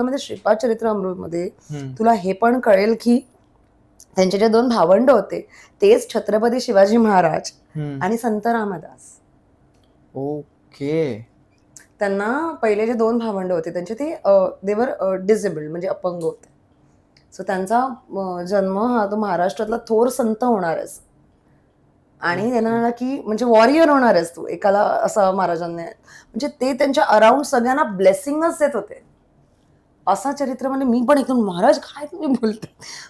मध्ये श्रीपाद चरित्रामृतमध्ये हम्म. तुला हे पण कळेल की त्यांचे जे 2 भावंड होते तेच छत्रपती शिवाजी महाराज आणि संत रामदास. ओके. त्यांना पहिले जे 2 भावंड होते त्यांचे ते देवर डिसेबल्ड म्हणजे अपंग होते. सो त्यांचा जन्म हा तो महाराष्ट्रातला थोर संत होणारच आणि त्यांना म्हणाला की म्हणजे वॉरियर होणारच तू एकाला असं महाराजांनी म्हणजे ते त्यांच्या अराउंड सगळ्यांना ब्लेसिंगच देत होते. असा चरित्र म्हणजे मी पण एकदम महाराज काय तुम्ही बोलता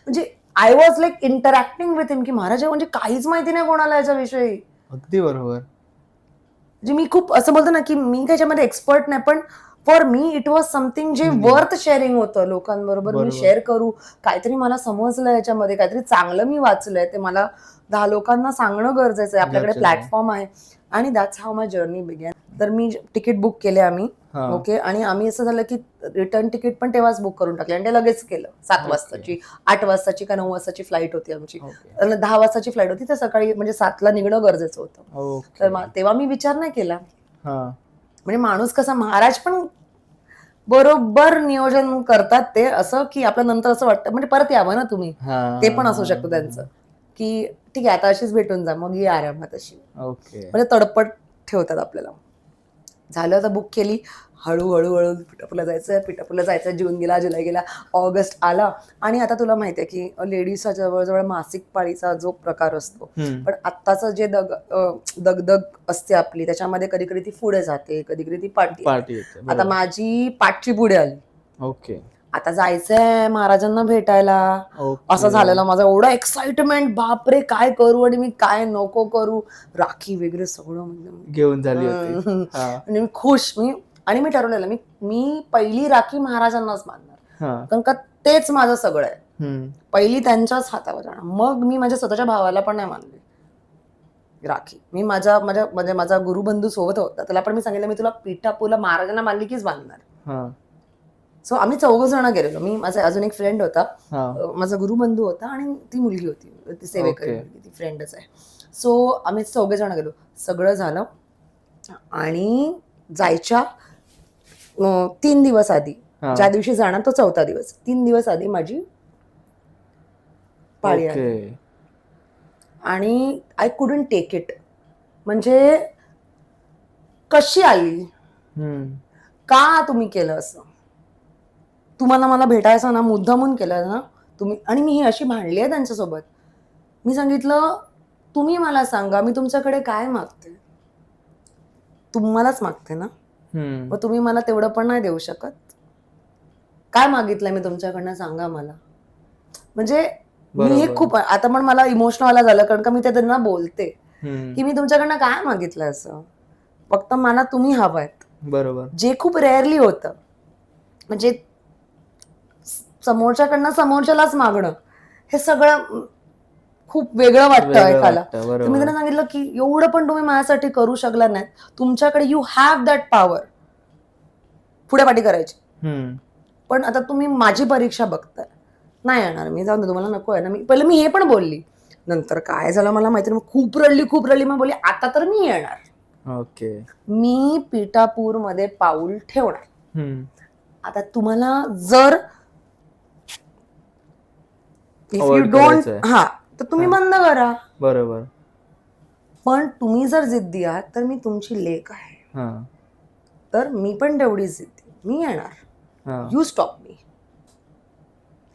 म्हणजे I was like interacting with him की महाराज म्हणजे काहीच माहिती नाही कोणाला याच्याविषयी. अगदी बरोबर. म्हणजे मी खूप असं बोलतो ना की मी त्याच्यामध्ये एक्सपर्ट नाही पण for me it was something जे वर्थ शेअरिंग होतं लोकांबरोबर मी शेअर करू काहीतरी मला समजलं याच्यामध्ये काहीतरी चांगलं मी वाचलंय ते मला 10 लोकांना सांगणं गरजेचं आहे. आपल्याकडे प्लॅटफॉर्म आहे आणि that's how my journey begin. तर मी तिकीट बुक केले आम्ही ओके आणि आम्ही असं झालं की रिटर्न तिकीट पण तेव्हाच बुक करून टाकले आणि ते लगेच केलं. 7 वाजताची 8 वाजताची का 9 वाजताची फ्लाईट होती आमची 10 वाजताची फ्लाईट होती तर सकाळी म्हणजे 7ला निघणं गरजेचं होतं. तर तेव्हा मी विचार नाही केला म्हणजे माणूस कसा महाराज पण बरोबर नियोजन करतात ते असं की आपल्या नंतर असं वाटतं म्हणजे परत यावं ना तुम्ही ते पण असू शकतं त्यांचं की ठीक आहे आता अशीच भेटून जा मग ये आरामात अशी म्हणजे तडपड ठेवतात आपल्याला. झालं आता बुक केली हळूहळू पिठापूरला जायचं जून गेला जुलै गेला ऑगस्ट आला आणि आता तुला माहिती आहे की लेडीजचा जवळजवळ मासिक पाळीचा जो प्रकार असतो पण आत्ताचं जे दगदग असते आपली त्याच्यामध्ये कधी कधी ती पुढे जाते कधी कधी ती पाठी. आता माझी पाठची पुढे आली. ओके. आता जायचंय महाराजांना भेटायला असं झालेलं माझं एवढं एक्साइटमेंट बापरे काय करू आणि मी काय नको करू राखी वगैरे सगळं म्हणजे घेऊन झाली म्हणजे मी खुश आणि मी ठरवलेलं मी पहिली राखी महाराजांनाच बांधणार कारण का तेच माझं सगळं आहे. पहिली त्यांच्याच हातावर जाणार मग मी माझ्या स्वतःच्या भावाला पण नाही मानली राखी. मी माझा गुरुबंधू सोबत होता त्याला पण मी सांगितलं मी तुला पिठापूरला महाराजांना मानली कीच बांधणार. सो आम्ही 4 जण गेलेलो मी माझा अजून एक फ्रेंड होता माझा गुरुबंधू होता आणि ती मुलगी होती ती सेवेकरी मुलगी ती फ्रेंडच आहे. सो आम्ही 4 जण गेलो सगळं झालं आणि जायच्या 3 दिवस आधी ज्या दिवशी जाणार तो 4था दिवस 3 दिवस आधी माझी पाळी आली आणि आय कुडंट टेक इट म्हणजे कशी आली का तुम्ही केलं असं तुम्हाला मला भेटायचं ना मुद्दामून केलं ना तुम्ही आणि मी ही अशी भांडली आहे त्यांच्यासोबत. मी सांगितलं तुम्ही मला सांगा मी तुमच्याकडे काय मागते तुम्हालाच मागते ना मग तुम्ही मला तेवढं पण नाही देऊ शकत. काय मागितलंय मी तुमच्याकडनं सांगा मला. म्हणजे मी हे खूप आता पण मला इमोशनल झालं कारण का मी ते त्यांना बोलते की मी तुमच्याकडनं काय मागितलं असं फक्त मला तुम्ही हवायत. बरोबर जे खूप रेअरली होतं म्हणजे समोरच्याकडनं समोरच्यालाच मागणं हे सगळं खूप वेगळं वाटतं ऐकायला. तर मी त्यांना सांगितलं की एवढं पण तुम्ही माझ्यासाठी करू शकला नाही तुमच्याकडे यू हॅव दॅट पॉवर पुढे पाठी करायची पण आता तुम्ही माझी परीक्षा बघताय नाही येणार मी जाऊन तुम्हाला नको आहे ना मी हे पण बोलली नंतर काय झालं मला माहिती नाही खूप रडली मग बोलली आता तर मी येणार. ओके मी पिठापूरमध्ये पाऊल ठेवणार. आता तुम्हाला जर इफ यू डोंट तर तुम्ही बंद करा. बरोबर पण तुम्ही जर जिद्दी आहात तर मी तुमची लेक आहे तर मी पण तेवढी जिद्दी मी येणार यू स्टॉप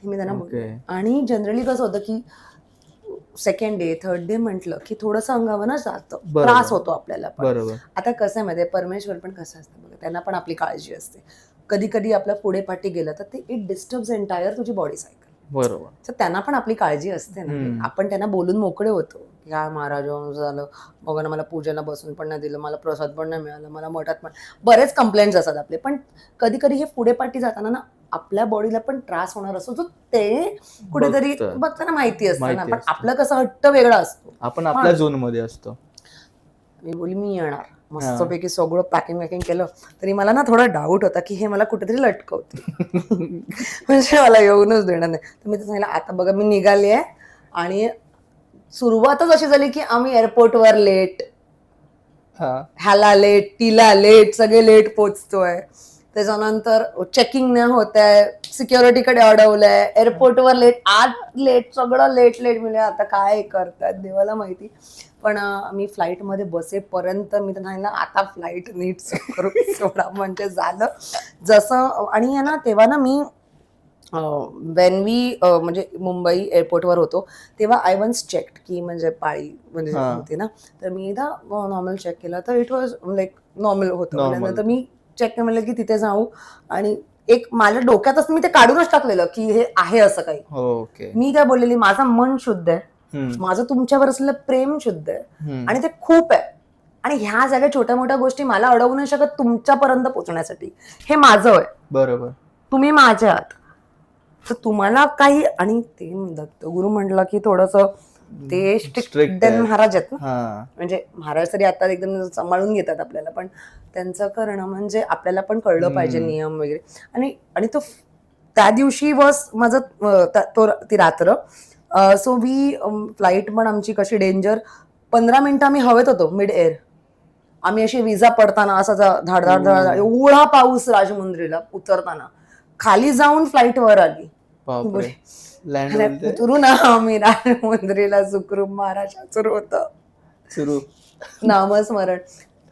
मी त्यांना बोलले. आणि जनरली कसं होतं की सेकंड डे थर्ड डे म्हटलं की थोडंसं अंगावर ना जातं त्रास होतो आपल्याला पण. आता कसं आहे माहिती परमेश्वर पण कसं असतं बघा त्यांना पण आपली काळजी असते. कधी कधी आपल्या पुढे पाठी गेलं तर ते इट डिस्टर्ब्स एंटायर तुझी बॉडी सायकल. बरोबर तर त्यांना पण आपली काळजी असते ना आपण त्यांना बोलून मोकळे होतो या महाराज झालं बघा मला पूजेला बसून पण नाही दिलं मला प्रसाद पण नाही मिळाला मला मठात पण बरेच कंप्लेंट्स असतात आपले पण कधी कधी हे पुढे पाठी जाताना ना आपल्या बॉडीला पण त्रास होणार असतो जो ते कुठेतरी बघताना माहिती असतं ना पण आपलं कसं हट्ट वेगळा असतो आपण आपल्या झोन मध्ये असतो. मी बोली मी येणार मस्तपैकी सगळं पॅकिंग केलं तरी मला ना थोडा डाऊट होता की हे मला कुठेतरी लटकवते म्हणजे मला येऊनच देणार नाही. तर मी तर सांगितलं आता बघा मी निघाली आहे आणि सुरुवातच अशी झाली की आम्ही एअरपोर्टवर लेट ह्याला लेट तिला लेट सगळे लेट पोचतोय त्याच्यानंतर चेकिंग नाही होत आहे, सिक्युरिटीकडे अडवलंय, एअरपोर्टवर लेट, आत लेट, सगळं लेट म्हणजे आता काय करतात देवाला माहिती. पण मी फ्लाईटमध्ये बसेपर्यंत मी तर सांगितलं आता फ्लाईट नीट करू सोडा म्हणजे झालं जसं. आणि आहे ना तेव्हा ना मी वेन वी म्हणजे मुंबई एअरपोर्टवर होतो तेव्हा आय वन्स चेक्ड की म्हणजे पाळी म्हणजे होती ना, तर मी एकदा नॉर्मल चेक केलं तर इट वॉज लाईक नॉर्मल होतं. नंतर मी चेक म्हणलं की तिथे जाऊ आणि एक माझ्या डोक्यातच मी ते काढूनच टाकलेलं की हे आहे असं काही. ओके. मी काय बोललेली माझं मन शुद्ध आहे, माझं तुमच्यावर असलेलं प्रेम शुद्ध आहे आणि ते खूप आहे आणि ह्या सगळ्या छोट्या मोठ्या गोष्टी मला अडवू नाही शकत तुमच्यापर्यंत पोहोचण्यासाठी. हे माझं आहे, बरोबर, तुम्ही माझे आहात, तर तुम्हाला काही. आणि ते दत्तगुरु म्हटलं की थोडस ते स्ट्रिक्ट महाराज आहेत ना, म्हणजे महाराज तरी आता एकदम सांभाळून घेतात आपल्याला, पण त्यांचं करणं म्हणजे आपल्याला पण कळलं पाहिजे नियम वगैरे. आणि तो त्या दिवशी वॉज माझं ती रात्र. सो वी फ्लाईट पण आमची कशी डेंजर, 15 मिनिटं आम्ही हवेत होतो मिड एअर. आम्ही अशी विजा पडताना असा धाड धाड धाड, एवढा पाऊस राजमुंद्रीला उतरताना, खाली जाऊन फ्लाईट वर आली. उतरू ना आम्ही राजमुंद्रीला, सुखरूप महाराज सुरू होतं सुरू नामस्मरण.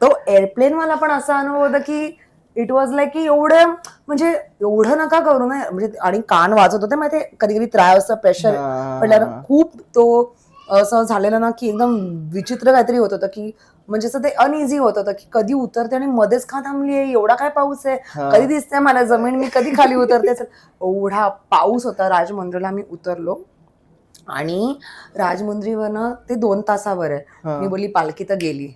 तो एअरप्लेन मला पण असा अनुभव होता की इट वॉज लाईक की एवढं म्हणजे एवढं नका करू ना म्हणजे. आणि कान वाजत होते माहिती, कधी कधी त्रास प्रेशर पडल्यानं खूप तो असं झालेलं ना की एकदम विचित्र काहीतरी होत होतं की म्हणजे असं ते अनइझी होत होतं की कधी उतरते आणि मध्येच का थांबली आहे, एवढा काय पाऊस आहे, कधी दिसते मला जमीन, मी कधी खाली उतरते. एवढा पाऊस होता. राजमुंद्रीला आम्ही उतरलो आणि राजमुंद्रीवरनं ते 2 तासावर आहे. मी बोलली पालखी तर गेली,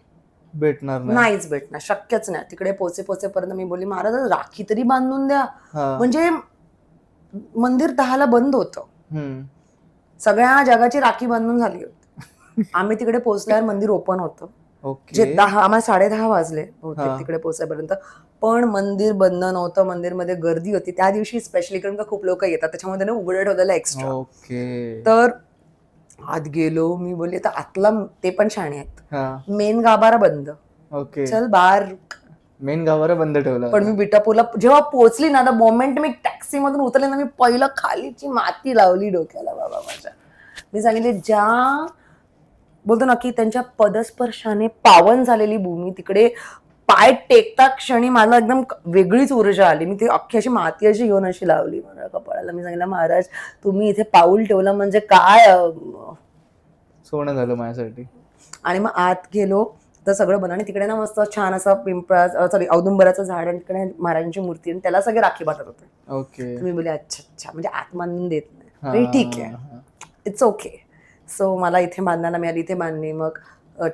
नाहीच भेटणार, शक्यच नाही. तिकडे पोचेपर्यंत मी बोलली महाराज राखी तरी बांधून द्या. म्हणजे मंदिर 10ला बंद होतं, सगळ्या जगाची राखी बांधून झाली होती. आम्ही तिकडे पोहोचल्यावर मंदिर ओपन होतं. जे 10 आम्हाला 10:30 वाजले बहुतेक तिकडे पोहोचायपर्यंत, पण मंदिर बंद नव्हतं. मंदिरमध्ये गर्दी होती त्या दिवशी स्पेशली, कारण का खूप लोक येतात त्याच्यामध्ये उघडं ठेवलेलं एक्स्ट्रा. तर आत गेलो, मी बोलली तर आतला ते पण शाणे आहेत, मेन गाभारा बंद. चल बार मेन गाभारा बंद ठेवला. पण मी बिटापूरला जेव्हा पोहोचली ना, द मोमेंट मी टॅक्सी मधून उतरले ना, मी पहिलं खालीची माती लावली डोक्याला बाबा माझ्या. मी सांगितले ज्या बोलतो ना की त्यांच्या पदस्पर्शाने पावन झालेली भूमी, तिकडे पाय टेकता क्षणी मला एकदम वेगळीच ऊर्जा आली. मी ती अख्खी अशी माती अशी घेऊन अशी लावली मला कपाळाला. मी सांगितलं महाराज तुम्ही इथे पाऊल ठेवलं म्हणजे काय सोनं झालं माझ्यासाठी. आणि मग आत गेलो तर सगळं बन, आणि तिकडे ना मस्त छान असा पिंपळा औदुंबराचं झाड आणि तिकडे महाराजांची मूर्ती, आणि त्याला सगळे राखी बांधत होते. तुम्ही बोलले अच्छा म्हणजे आत बांधून देत नाही, ठीक आहे, इट्स ओके. सो मला इथे बांधायला मिळाली, इथे बांधली. मग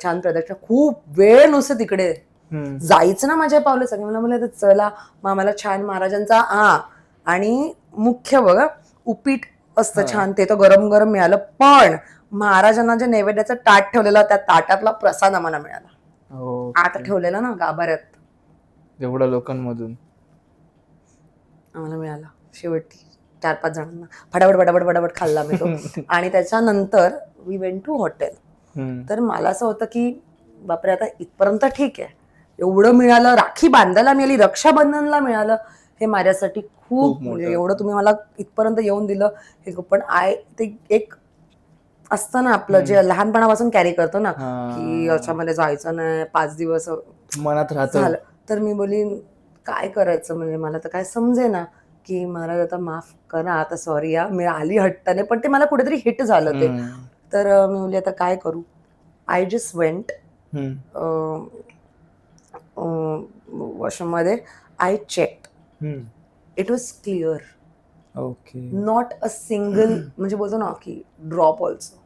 छान प्रदक्षिणा, खूप वेळ नुसतं तिकडे जायचं ना माझ्या पावलं. सगळे मला बोलले चला. मग आम्हाला छान महाराजांचा आणि मुख्य बघा उपीट असतं छान, ते तर गरम गरम मिळालं. पण महाराजांना जे नैवेद्याचं ताट ठेवलेलं त्या ताटातला प्रसाद आम्हाला मिळाला. आता ठेवलेला ना गाभाऱ्यात एवढ्या लोकांमधून आम्हाला मिळाला. शेवटी 4-5 जणांना फटाफट खाल्ला मी तो. आणि त्याच्यानंतर वी वेंट टू हॉटेल. तर मला असं होतं की बापरे आता इथपर्यंत ठीक आहे, एवढं मिळालं, राखी बांधायला मिळाली, रक्षाबंधनला मिळालं, हे माझ्यासाठी खूप म्हणजे एवढं तुम्ही मला इथपर्यंत येऊन दिलं हे. पण ते एक असतं ना आपलं जे लहानपणापासून कॅरी करतो ना की याच्यामध्ये जायचं नाही, 5 दिवस मनात राहतं. तर मी बोली काय करायचं, म्हणजे मला तर काय समजे ना की महाराज आता माफ करा, आता सॉरी मी आली हट्टाने, पण ते मला कुठेतरी हिट झालं ते. तर मी बोलली आता काय करू. आय जस्ट वेंट वॉशरूममध्ये, I checked, it was clear, not a single म्हणजे बोलतो ना की ड्रॉप ऑल्सो.